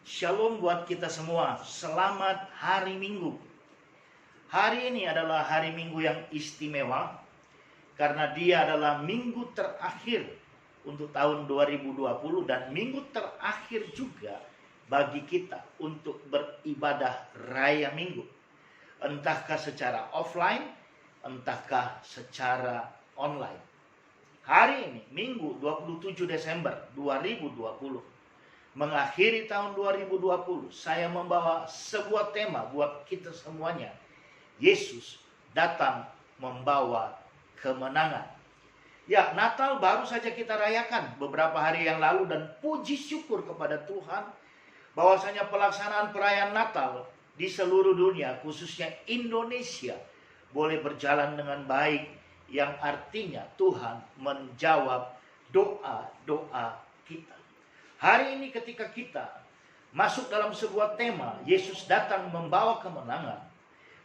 Shalom buat kita semua. Selamat hari Minggu. Hari ini adalah hari Minggu yang istimewa karena dia adalah minggu terakhir untuk tahun 2020 dan minggu terakhir juga bagi kita untuk beribadah raya Minggu. Entahkah secara offline, entahkah secara online. Hari ini, Minggu 27 Desember 2020, mengakhiri tahun 2020, saya membawa sebuah tema buat kita semuanya. Yesus datang membawa kemenangan. Ya, Natal baru saja kita rayakan beberapa hari yang lalu dan puji syukur kepada Tuhan bahwasanya pelaksanaan perayaan Natal di seluruh dunia, khususnya Indonesia, boleh berjalan dengan baik, yang artinya Tuhan menjawab doa-doa kita. Hari ini ketika kita masuk dalam sebuah tema, Yesus datang membawa kemenangan,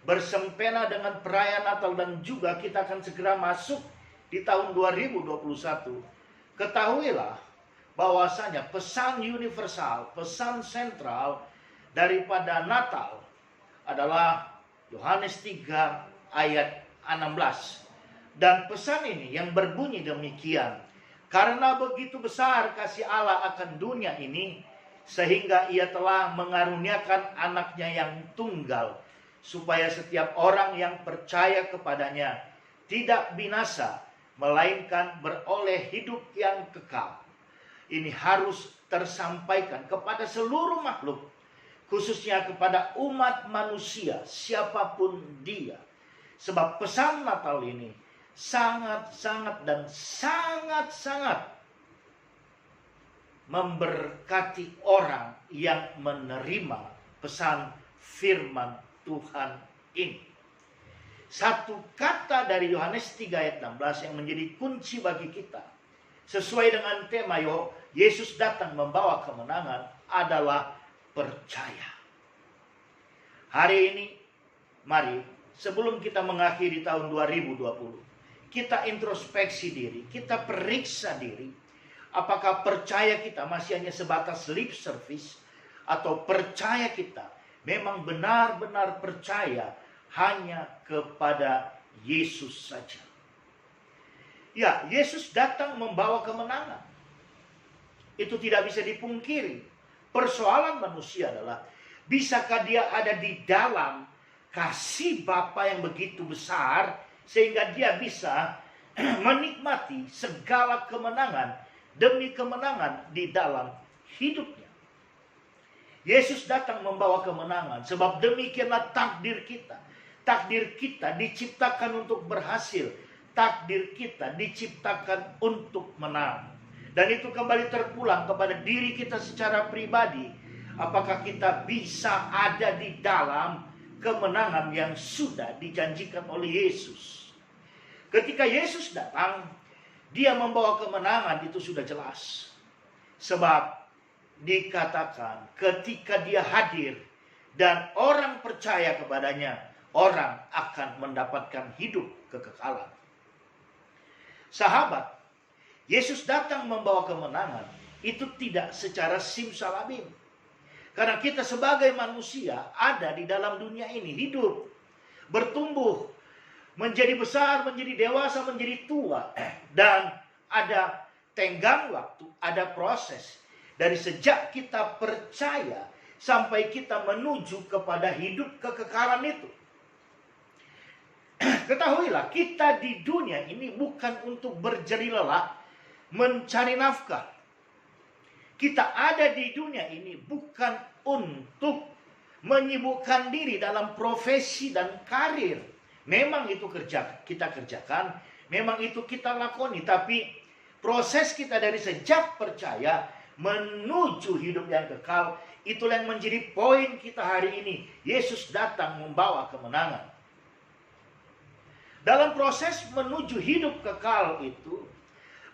bersempena dengan perayaan Natal dan juga kita akan segera masuk di tahun 2021. Ketahuilah bahwasanya pesan universal, pesan sentral daripada Natal adalah Yohanes 3 ayat 16. Dan pesan ini yang berbunyi demikian. Karena begitu besar kasih Allah akan dunia ini, sehingga ia telah mengaruniakan anaknya yang tunggal, supaya setiap orang yang percaya kepadanya tidak binasa, melainkan beroleh hidup yang kekal. Ini harus tersampaikan kepada seluruh makhluk, khususnya kepada umat manusia, siapapun dia. Sebab pesan Natal ini sangat-sangat memberkati orang yang menerima pesan firman Tuhan ini. Satu kata dari Yohanes 3 ayat 16 yang menjadi kunci bagi kita, sesuai dengan tema Yesus datang membawa kemenangan, adalah percaya. Hari ini, mari sebelum kita mengakhiri tahun 2020, kita introspeksi diri, kita periksa diri. Apakah percaya kita masih hanya sebatas lip service, atau percaya kita memang benar-benar percaya hanya kepada Yesus saja. Ya, Yesus datang membawa kemenangan. Itu tidak bisa dipungkiri. Persoalan manusia adalah, bisakah dia ada di dalam kasih Bapa yang begitu besar, sehingga dia bisa menikmati segala kemenangan demi kemenangan di dalam hidupnya. Yesus datang membawa kemenangan, sebab demikianlah takdir kita. Takdir kita diciptakan untuk berhasil. Takdir kita diciptakan untuk menang. Dan itu kembali terpulang kepada diri kita secara pribadi. Apakah kita bisa ada di dalam kemenangan yang sudah dijanjikan oleh Yesus? Ketika Yesus datang, dia membawa kemenangan, itu sudah jelas. Sebab dikatakan ketika dia hadir dan orang percaya kepadanya, orang akan mendapatkan hidup kekekalan. Sahabat, Yesus datang membawa kemenangan itu tidak secara simsalabim. Karena kita sebagai manusia ada di dalam dunia ini, hidup, bertumbuh, menjadi besar, menjadi dewasa, menjadi tua. Dan ada tenggang waktu, ada proses. Dari sejak kita percaya sampai kita menuju kepada hidup kekekalan itu. Ketahuilah, kita di dunia ini bukan untuk berjeri lelah mencari nafkah. Kita ada di dunia ini bukan untuk menyibukkan diri dalam profesi dan karir. Memang itu kita kerjakan, memang itu kita lakoni. Tapi proses kita dari sejak percaya menuju hidup yang kekal, itulah yang menjadi poin kita hari ini. Yesus datang membawa kemenangan. Dalam proses menuju hidup kekal itu,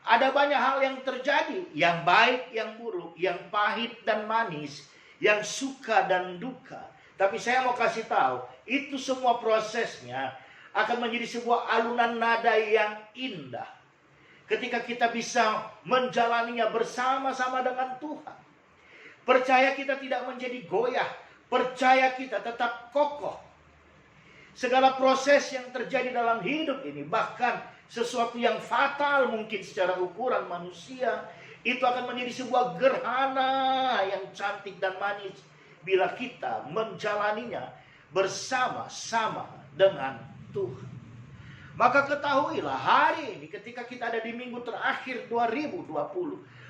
ada banyak hal yang terjadi. Yang baik, yang buruk, yang pahit dan manis, yang suka dan duka. Tapi saya mau kasih tahu, itu semua prosesnya akan menjadi sebuah alunan nada yang indah. Ketika kita bisa menjalaninya bersama-sama dengan Tuhan. Percaya kita tidak menjadi goyah. Percaya kita tetap kokoh. Segala proses yang terjadi dalam hidup ini, bahkan sesuatu yang fatal mungkin secara ukuran manusia, itu akan menjadi sebuah gerhana yang cantik dan manis bila kita menjalaninya bersama-sama dengan Tuhan. Maka ketahuilah hari ini ketika kita ada di minggu terakhir 2020,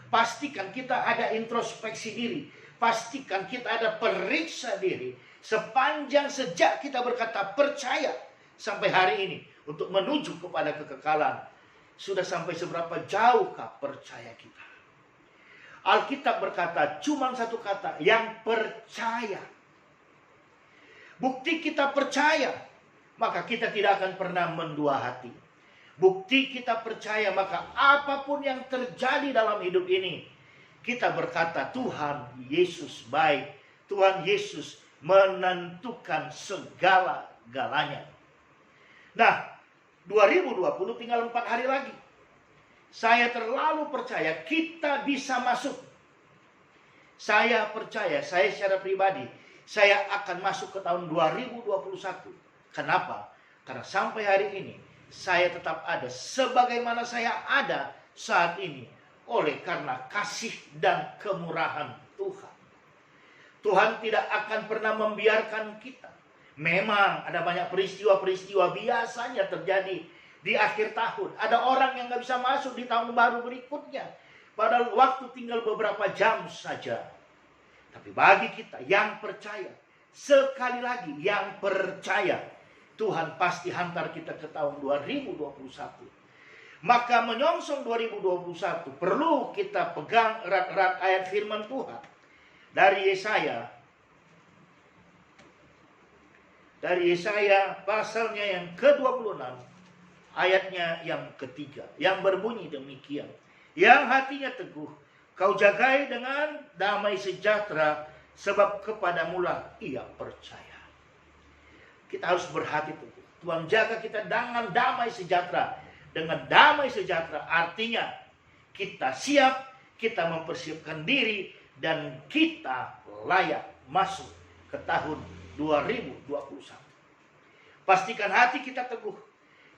pastikan kita ada introspeksi diri. Pastikan kita ada periksa diri. Sepanjang sejak kita berkata percaya sampai hari ini untuk menuju kepada kekekalan. Sudah sampai seberapa jauhkah percaya kita? Alkitab berkata cuma satu kata, yang percaya. Bukti kita percaya, maka kita tidak akan pernah mendua hati. Bukti kita percaya, maka apapun yang terjadi dalam hidup ini, kita berkata Tuhan Yesus baik. Tuhan Yesus menentukan segala-galanya. Nah, 2020 tinggal 4 hari lagi. Saya terlalu percaya kita bisa masuk. Saya percaya, saya secara pribadi, saya akan masuk ke tahun 2021. Kenapa? Karena sampai hari ini, saya tetap ada sebagaimana saya ada saat ini. Oleh karena kasih dan kemurahan Tuhan. Tuhan tidak akan pernah membiarkan kita. Memang ada banyak peristiwa-peristiwa biasanya terjadi di akhir tahun. Ada orang yang gak bisa masuk di tahun baru berikutnya. Padahal waktu tinggal beberapa jam saja. Tapi bagi kita yang percaya, sekali lagi yang percaya, Tuhan pasti hantar kita ke tahun 2021. Maka menyongsong 2021 perlu kita pegang erat-erat ayat firman Tuhan. Dari Yesaya pasalnya yang ke-26. Ayatnya yang ketiga, yang berbunyi demikian. Yang hatinya teguh, kau jagai dengan damai sejahtera, sebab kepadamulah ia percaya. Kita harus berhati teguh. Tuhan jaga kita dengan damai sejahtera. Dengan damai sejahtera artinya kita siap, kita mempersiapkan diri, dan kita layak masuk ke tahun 2021. Pastikan hati kita teguh.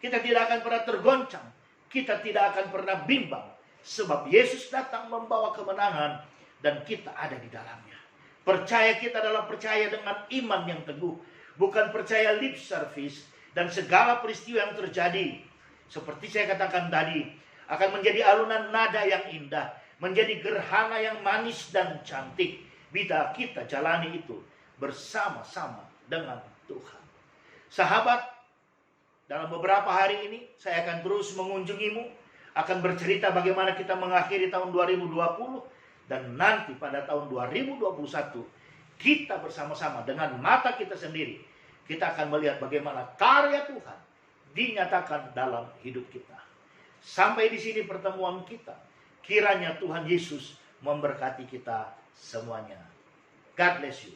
Kita tidak akan pernah tergoncang. Kita tidak akan pernah bimbang. Sebab Yesus datang membawa kemenangan. Dan kita ada di dalamnya. Percaya kita adalah percaya dengan iman yang teguh. Bukan percaya lip service. Dan segala peristiwa yang terjadi, seperti saya katakan tadi, akan menjadi alunan nada yang indah. Menjadi gerhana yang manis dan cantik. Bila kita jalani itu bersama-sama dengan Tuhan. Sahabat, dalam beberapa hari ini saya akan terus mengunjungimu, akan bercerita bagaimana kita mengakhiri tahun 2020, dan nanti pada tahun 2021 kita bersama-sama dengan mata kita sendiri, kita akan melihat bagaimana karya Tuhan dinyatakan dalam hidup kita. Sampai di sini pertemuan kita. Kiranya Tuhan Yesus memberkati kita semuanya. God bless you.